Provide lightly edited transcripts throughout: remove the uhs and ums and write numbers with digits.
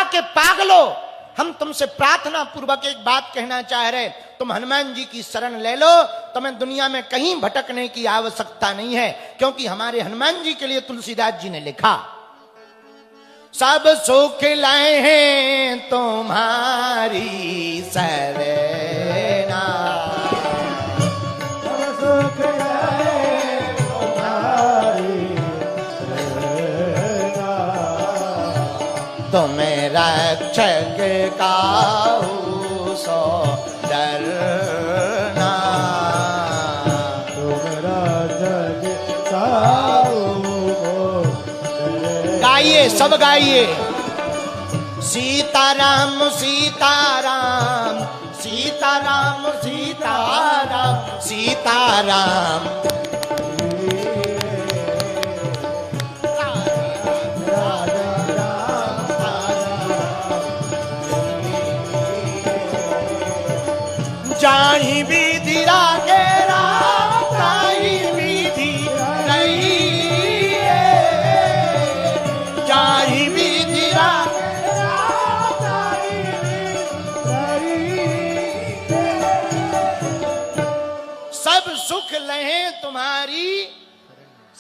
के पागलो, हम तुमसे प्रार्थना पूर्वक एक बात कहना चाह रहे, तुम हनुमान जी की शरण ले लो, तुम्हें दुनिया में कहीं भटकने की आवश्यकता नहीं है, क्योंकि हमारे हनुमान जी के लिए तुलसीदास जी ने लिखा, सब सुख लाए हैं तुम्हारी शरणा, सब सुख लाए तुम्हारी शरणा, तुम्हें रक्षक काहू सो डरना, तुम्हारा जग काहू को डरे। गाइए, सब गाइए, सीताराम सीताराम सीताराम सीताराम सीताराम, जाही विधि रागे राम, ताही विधि रही है, जाही विधि रागे राम, ताही विधि सब सुख लहे तुम्हारी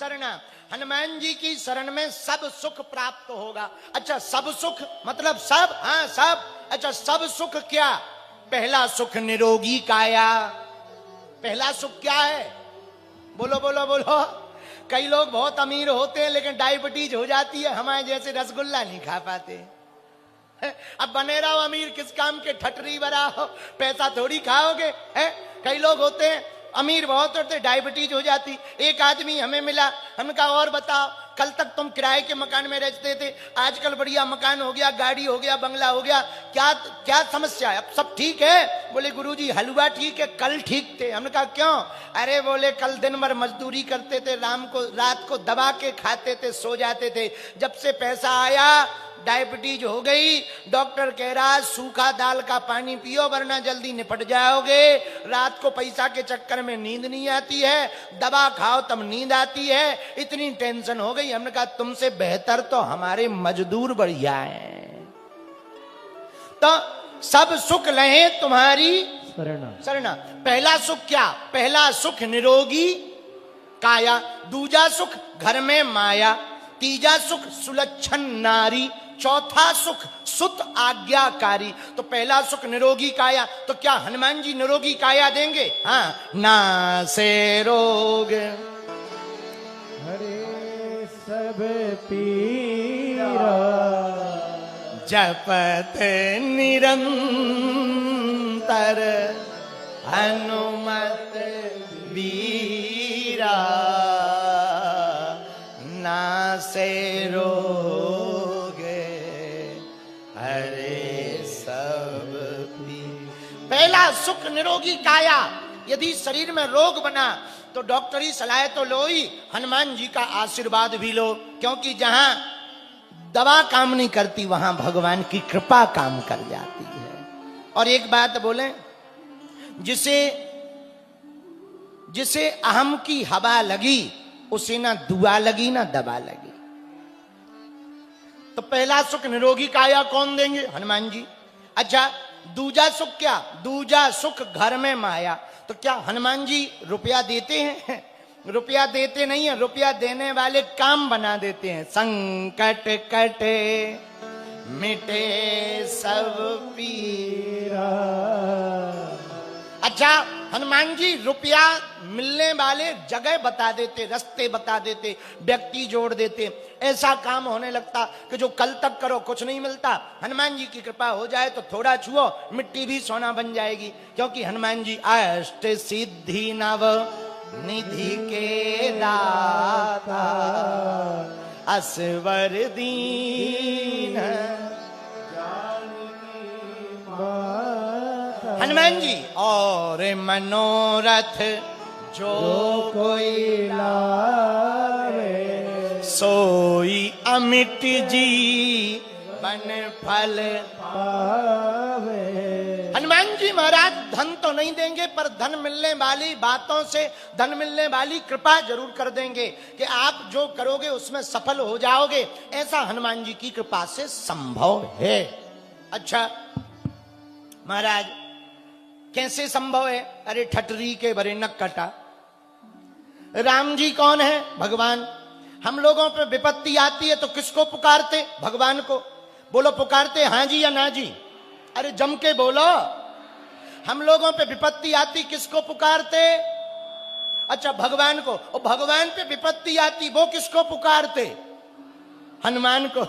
शरणा। हनुमान जी की शरण में सब सुख प्राप्त होगा। अच्छा, सब सुख मतलब सब, हाँ सब। अच्छा, सब सुख क्या? पहला सुख निरोगी काया। पहला सुख क्या है? बोलो बोलो बोलो। कई लोग बहुत अमीर होते हैं लेकिन डायबिटीज हो जाती है, हमारे जैसे रसगुल्ला नहीं खा पाते। अब बने रहो अमीर किस काम के, ठटरी बनाओ, पैसा थोड़ी खाओगे। है कई लोग होते हैं अमीर बहुत होते, डायबिटीज हो जाती। एक आदमी हमें मिला, हमने कहा और बताओ, कल तक तुम किराए के मकान में रहते थे, आजकल बढ़िया मकान हो गया, गाड़ी हो गया, बंगला हो गया, क्या क्या समस्या है? अब सब ठीक है? बोले गुरुजी हलवा ठीक है, कल ठीक थे। हमने कहा क्यों? अरे बोले कल दिन भर मजदूरी करते थे, रात को दबा के खाते थे, सो जाते थे, जब से पैसा आया डायबिटीज हो गई। डॉक्टर कह रहा सूखा दाल का पानी पियो वरना जल्दी निपट जाओगे। रात को पैसा के चक्कर में नींद नहीं आती है, दवा खाओ तब नींद आती है, इतनी टेंशन हो गई। हमने कहा तुमसे बेहतर तो हमारे मजदूर बढ़िया हैं। तो सब सुख लहे तुम्हारी शरणा। पहला सुख क्या? पहला सुख निरोगी काया, दूजा सुख घर में माया, तीजा सुख सुलक्षण नारी, चौथा सुख सुत आज्ञाकारी। तो पहला सुख निरोगी काया, तो क्या हनुमान जी निरोगी काया देंगे? हाँ, ना से रोग हरे सब पीरा, जपत निरंतर हनुमत बीरा, ना से रोग हरे सब पी। पहला सुख निरोगी काया। यदि शरीर में रोग बना तो डॉक्टरी सलाह तो लो ही, हनुमान जी का आशीर्वाद भी लो, क्योंकि जहां दवा काम नहीं करती वहां भगवान की कृपा काम कर जाती है। और एक बात बोले, जिसे अहम की हवा लगी उसे ना दुआ लगी ना दवा लगी। तो पहला सुख निरोगी काया कौन देंगे? हनुमान जी। अच्छा, दूजा सुख क्या? दूजा सुख घर में माया। तो क्या हनुमान जी रुपया देते हैं? रुपया देते नहीं है, रुपया देने वाले काम बना देते हैं। संकट कटे मिटे सब पीरा। अच्छा, हनुमान जी रुपया मिलने वाले जगह बता देते, रास्ते बता देते, व्यक्ति जोड़ देते, ऐसा काम होने लगता कि जो कल तक करो कुछ नहीं मिलता, हनुमान जी की कृपा हो जाए तो थोड़ा छुओ मिट्टी भी सोना बन जाएगी, क्योंकि हनुमान जी अष्ट सिद्धि नव निधि के दाता, असवर दीन हनुमान जी। और मनोरथ जो कोई लावे सोई अमिट जी वन फल। पावे। हनुमान जी महाराज धन तो नहीं देंगे, पर धन मिलने वाली बातों से, धन मिलने वाली कृपा जरूर कर देंगे कि आप जो करोगे उसमें सफल हो जाओगे। ऐसा हनुमान जी की कृपा से संभव है। अच्छा महाराज कैसे संभव है? अरे ठटरी के बरे नक कटा। राम जी कौन है? भगवान। हम लोगों पे विपत्ति आती है तो किसको पुकारते? भगवान को। बोलो पुकारते हां जी या ना जी? अरे जम के बोलो। हम लोगों पे विपत्ति आती किसको पुकारते? अच्छा भगवान को। और भगवान पे विपत्ति आती वो किसको पुकारते? हनुमान को।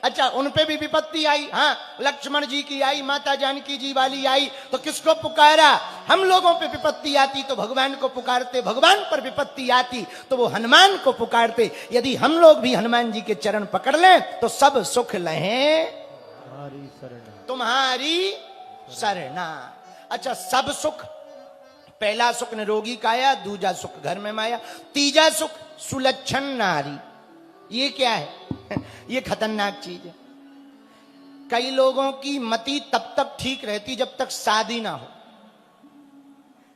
अच्छा उन पे भी विपत्ति आई, हाँ लक्ष्मण जी की आई, माता जानकी जी वाली आई, तो किसको पुकारा? हम लोगों पे विपत्ति आती तो भगवान को पुकारते, भगवान पर विपत्ति आती तो वो हनुमान को पुकारते। यदि हम लोग भी हनुमान जी के चरण पकड़ लें तो सब सुख लहें तुम्हारी शरणा। तुम्हारी शरणा। अच्छा सब सुख, पहला सुख निरोगी काया, दूजा सुख घर में माया, तीजा सुख सुलक्षण नारी। ये क्या है? ये खतरनाक चीज है। कई लोगों की मति तब तक ठीक रहती जब तक शादी ना हो।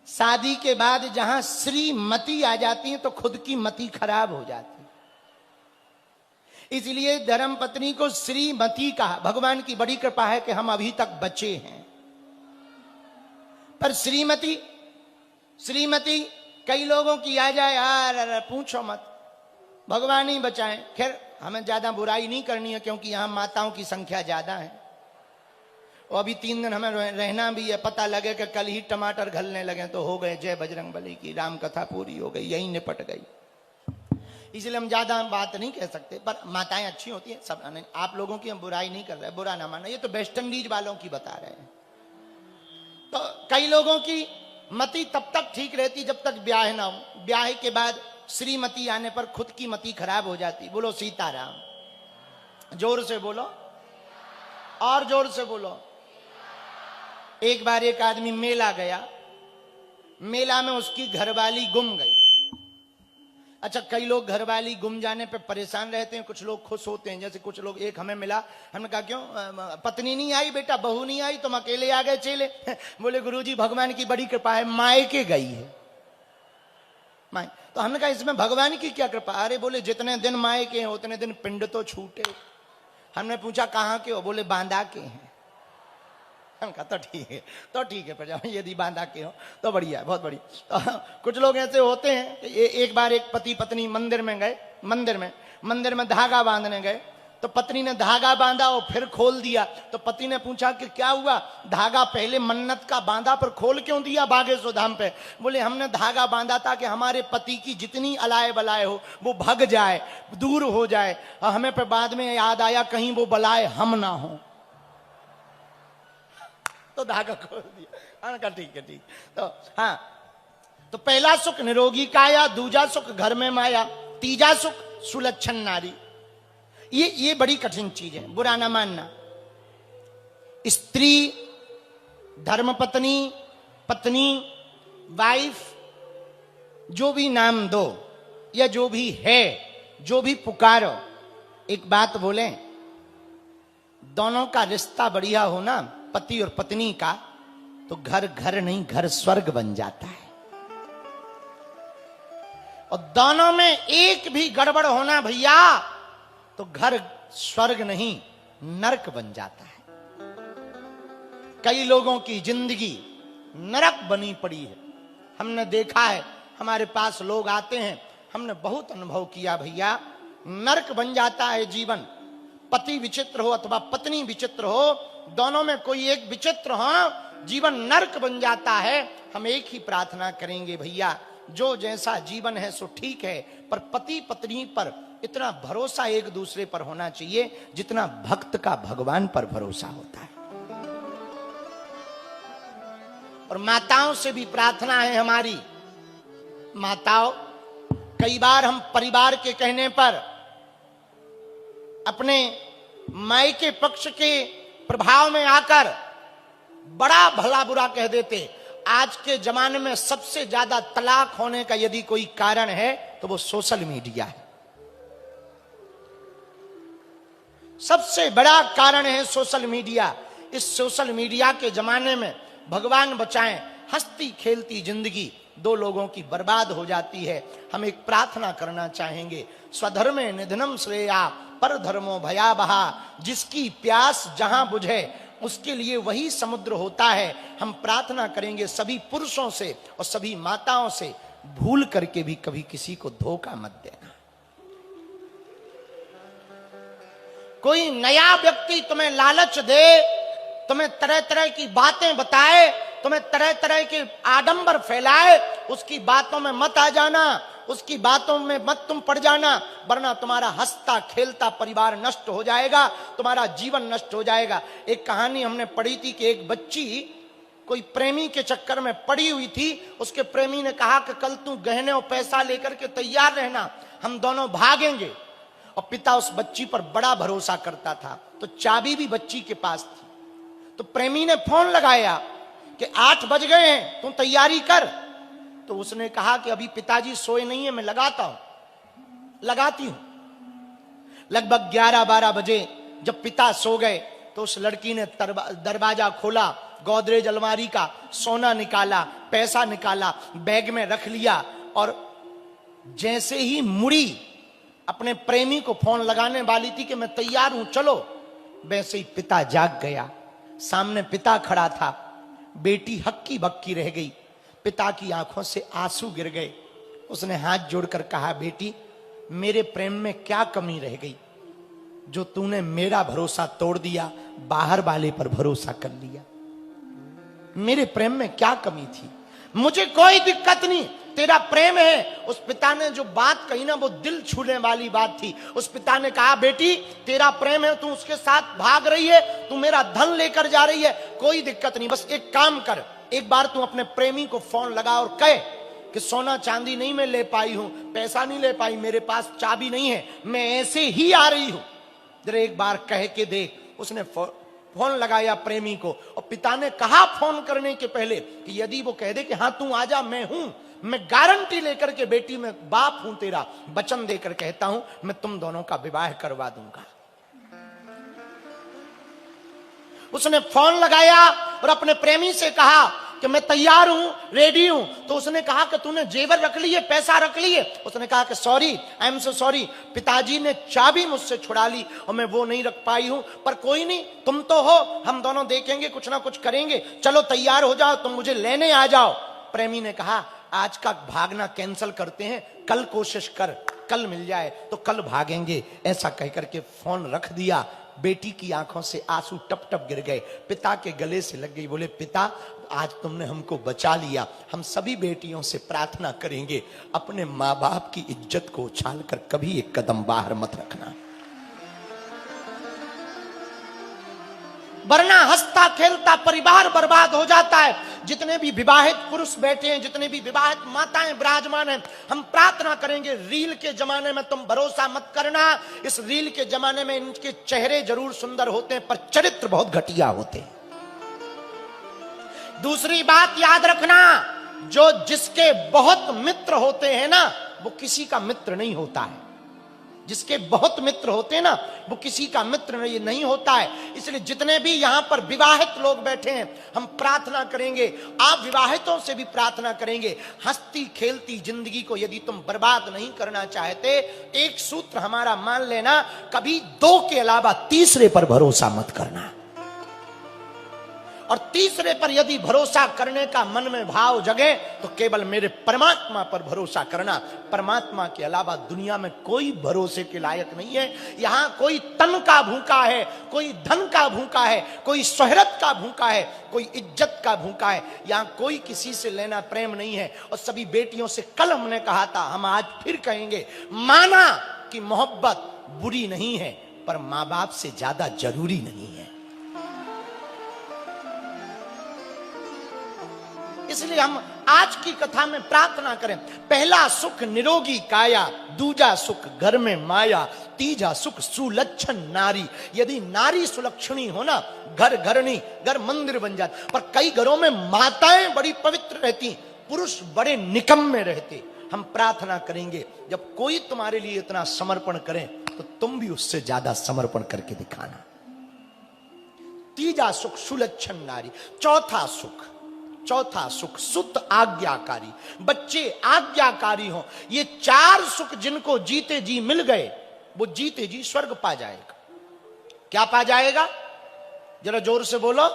शादी के बाद जहां श्रीमती आ जाती है तो खुद की मति खराब हो जाती है। इसलिए धर्म पत्नी को श्रीमती कहा। भगवान की बड़ी कृपा है कि हम अभी तक बचे हैं। पर श्रीमती, श्रीमती कई लोगों की आ जाए, यार पूछो मत, भगवान ही बचाएं। खैर हमें ज्यादा बुराई नहीं करनी है क्योंकि यहां माताओं की संख्या ज्यादा है और अभी 3 दिन हमें रहना भी है। पता लगे कि कल ही टमाटर घलने लगे तो हो गए जय बजरंग बली की, राम कथा पूरी हो गई, यही निपट गई। इसलिए हम ज्यादा बात नहीं कह सकते, पर माताएं अच्छी होती है सब। नहीं, आप लोगों की हम बुराई नहीं कर रहे, बुरा ना माना, ये तो वेस्ट इंडीज वालों की बता रहे हैं। तो कई लोगों की मति तब तक ठीक रहती जब तक ब्याह ना हो। ब्याह के बाद श्रीमती आने पर खुद की मति खराब हो जाती। बोलो सीताराम। जोर से बोलो और जोर से बोलो। एक बार एक आदमी मेला गया, मेला में उसकी घरवाली गुम गई। अच्छा कई लोग घरवाली गुम जाने पे परेशान रहते हैं, कुछ लोग खुश होते हैं। जैसे कुछ लोग, एक हमें मिला, हमने कहा क्यों पत्नी नहीं आई बेटा, बहू नहीं आई, तुम अकेले आ गए चेले? बोले गुरुजी भगवान की बड़ी कृपा है, मायके गई है। माय तो हमने कहा इसमें भगवान की क्या कृपा? अरे बोले जितने दिन मायके हैं उतने दिन पिंड तो छूटे। हमने पूछा कहाँ के हो? बोले बांदा के हैं। हम कहा तो ठीक है, तो ठीक है प्रजा, यदि बांधा के हो तो बढ़िया, बहुत बढ़िया। तो कुछ लोग ऐसे होते हैं। एक बार एक पति पत्नी मंदिर में गए, मंदिर में धागा बांधने गए, तो पत्नी ने धागा बांधा और फिर खोल दिया। तो पति ने पूछा कि क्या हुआ? धागा पहले मन्नत का बांधा पर खोल क्यों दिया बागेश्वर धाम पे? बोले हमने धागा बांधा था कि हमारे पति की जितनी अलाय बलाय हो वो भग जाए, दूर हो जाए, और हमें पे बाद में याद आया कहीं वो बलाय हम ना हो, तो धागा खोल दिया। कहा ठीक है ठीक। तो हाँ, तो पहला सुख निरोगी काया, दूजा सुख घर में माया, तीजा सुख सुलक्षण नारी। ये बड़ी कठिन चीज है, बुरा ना मानना। स्त्री, धर्मपत्नी, पत्नी, वाइफ, जो भी नाम दो या जो भी है, जो भी पुकारो, एक बात बोलें, दोनों का रिश्ता बढ़िया हो ना, पति और पत्नी का, तो घर घर नहीं घर स्वर्ग बन जाता है। और दोनों में एक भी गड़बड़ होना भैया तो घर स्वर्ग नहीं नरक बन जाता है। कई लोगों की जिंदगी नरक बनी पड़ी है। हमने देखा है, हमारे पास लोग आते हैं, हमने बहुत अनुभव किया भैया, नरक बन जाता है जीवन। पति विचित्र हो अथवा पत्नी विचित्र हो, दोनों में कोई एक विचित्र हो, जीवन नरक बन जाता है। हम एक ही प्रार्थना करेंगे भैया, जो जैसा जीवन है सो ठीक है, पर पति पत्नी पर इतना भरोसा एक दूसरे पर होना चाहिए जितना भक्त का भगवान पर भरोसा होता है। और माताओं से भी प्रार्थना है हमारी, माताओं, कई बार हम परिवार के कहने पर अपने मायके पक्ष के प्रभाव में आकर बड़ा भला बुरा कह देते। आज के जमाने में सबसे ज्यादा तलाक होने का यदि कोई कारण है तो वो सोशल मीडिया है। सबसे बड़ा कारण है सोशल मीडिया। इस सोशल मीडिया के जमाने में भगवान बचाएं, हंसती खेलती जिंदगी दो लोगों की बर्बाद हो जाती है। हम एक प्रार्थना करना चाहेंगे, स्वधर्मे निधनम श्रेया पर धर्मो भयावहा। जिसकी प्यास जहां बुझे उसके लिए वही समुद्र होता है। हम प्रार्थना करेंगे सभी पुरुषों से और सभी माताओं से, भूल करके भी कभी किसी को धोखा मत देना। कोई नया व्यक्ति तुम्हें लालच दे, तुम्हें तरह तरह की बातें बताए, तुम्हें तरह तरह के आडंबर फैलाए, उसकी बातों में मत आ जाना, उसकी बातों में मत तुम पड़ जाना, वरना तुम्हारा हंसता खेलता परिवार नष्ट हो जाएगा, तुम्हारा जीवन नष्ट हो जाएगा। एक कहानी हमने पढ़ी थी कि एक बच्ची कोई प्रेमी के चक्कर में पड़ी हुई थी। उसके प्रेमी ने कहा कि कल तू गहने और पैसा लेकर के तैयार रहना, हम दोनों भागेंगे। और पिता उस बच्ची पर बड़ा भरोसा करता था, तो चाबी भी बच्ची के पास थी। तो प्रेमी ने फोन लगाया कि 8 बज गए हैं, तू तैयारी कर। तो उसने कहा कि अभी पिताजी सोए नहीं है, मैं लगाती हूं। लगभग 11-12 बजे जब पिता सो गए तो उस लड़की ने दरवाजा खोला, गोदरेज अलमारी का सोना निकाला, पैसा निकाला, बैग में रख लिया और जैसे ही मुड़ी अपने प्रेमी को फोन लगाने वाली थी कि मैं तैयार हूं चलो, वैसे ही पिता जाग गया। सामने पिता खड़ा था, बेटी हक्की बक्की रह गई, पिता की आंखों से आंसू गिर गए। उसने हाथ जोड़कर कहा, बेटी मेरे प्रेम में क्या कमी रह गई जो तूने मेरा भरोसा तोड़ दिया, बाहर वाले पर भरोसा कर लिया। मेरे प्रेम में क्या कमी थी? मुझे कोई दिक्कत नहीं, तेरा प्रेम है। उस पिता ने जो बात कही ना, वो दिल छूने वाली बात थी। उस पिता ने कहा, बेटी तेरा प्रेम है, तू उसके साथ भाग रही है, तू मेरा धन लेकर जा रही है, कोई दिक्कत नहीं, बस एक काम कर, एक बार तू अपने प्रेमी को फोन लगा और कहे कि सोना चांदी नहीं मैं ले पाई हूं, पैसा नहीं ले पाई, मेरे पास चाबी नहीं है, मैं ऐसे ही आ रही हूं, जरा एक बार कह के देख। उसने फोन लगाया प्रेमी को और पिता ने कहा फोन करने के पहले कि यदि वो कह दे कि हाँ तू आजा, मैं हूं, मैं गारंटी लेकर के बेटी मैं बाप हूं तेरा, वचन देकर कहता हूं मैं तुम दोनों का विवाह करवा दूंगा। उसने फोन लगाया और अपने प्रेमी से कहा कि मैं तैयार हूं, रेडी हूं। तो उसने कहा कि तूने जेवर रख लिए, पैसा रख लिए? उसने कहा कि sorry, I am so sorry, पिताजी ने चाबी मुझसे छुड़ा ली और मैं वो नहीं रख पाई हूं, पर कोई नहीं, तुम तो हो, हम दोनों देखेंगे, कुछ ना कुछ करेंगे, चलो तैयार हो जाओ, तुम मुझे लेने आ जाओ। प्रेमी ने कहा, आज का भागना कैंसिल करते हैं, कल कोशिश कर, कल मिल जाए तो कल भागेंगे। ऐसा कहकर के फोन रख दिया। बेटी की आंखों से आंसू टप टप गिर गए, पिता के गले से लग गई। बोले, पिता आज तुमने हमको बचा लिया। हम सभी बेटियों से प्रार्थना करेंगे, अपने माँ बाप की इज्जत को उछाल कर कभी एक कदम बाहर मत रखना, वरना हंसता खेलता परिवार बर्बाद हो जाता है। जितने भी विवाहित पुरुष बैठे हैं, जितने भी विवाहित माताएं विराजमान हैं, हम प्रार्थना करेंगे, रील के जमाने में तुम भरोसा मत करना। इस रील के जमाने में इनके चेहरे जरूर सुंदर होते हैं, पर चरित्र बहुत घटिया होते हैं। दूसरी बात याद रखना, जो जिसके बहुत मित्र होते हैं ना, वो किसी का मित्र नहीं होता है। जिसके बहुत मित्र होते हैं ना, वो किसी का मित्र नहीं होता है। इसलिए जितने भी यहां पर विवाहित लोग बैठे हैं, हम प्रार्थना करेंगे, आप विवाहितों से भी प्रार्थना करेंगे, हंसती खेलती जिंदगी को यदि तुम बर्बाद नहीं करना चाहते, एक सूत्र हमारा मान लेना, कभी 2 के अलावा तीसरे पर भरोसा मत करना। और तीसरे पर यदि भरोसा करने का मन में भाव जगे तो केवल मेरे परमात्मा पर भरोसा करना। परमात्मा के अलावा दुनिया में कोई भरोसे के लायक नहीं है। यहां कोई तन का भूखा है, कोई धन का भूखा है, कोई शोहरत का भूखा है, कोई इज्जत का भूखा है। यहां कोई किसी से लेना प्रेम नहीं है। और सभी बेटियों से कल हमने कहा था, हम आज फिर कहेंगे, माना कि मोहब्बत बुरी नहीं है, पर मां बाप से ज्यादा जरूरी नहीं है। इसलिए हम आज की कथा में प्रार्थना करें, पहला सुख निरोगी काया, दूजा सुख घर में माया, तीजा सुख सुलक्षण नारी। यदि नारी सुलक्षणी हो ना, घर घर नहीं, घर मंदिर बन जाता। पर कई घरों में माताएं बड़ी पवित्र रहती, पुरुष बड़े निकम्मे रहते। हम प्रार्थना करेंगे, जब कोई तुम्हारे लिए इतना समर्पण करे तो तुम भी उससे ज्यादा समर्पण करके दिखाना। तीजा सुख सुलक्षण नारी। चौथा सुख सुत आज्ञाकारी, बच्चे आज्ञाकारी हो। ये 4 सुख जिनको जीते जी मिल गए वो जीते जी स्वर्ग पा जाएगा। क्या पा जाएगा? जरा जोर से बोलो।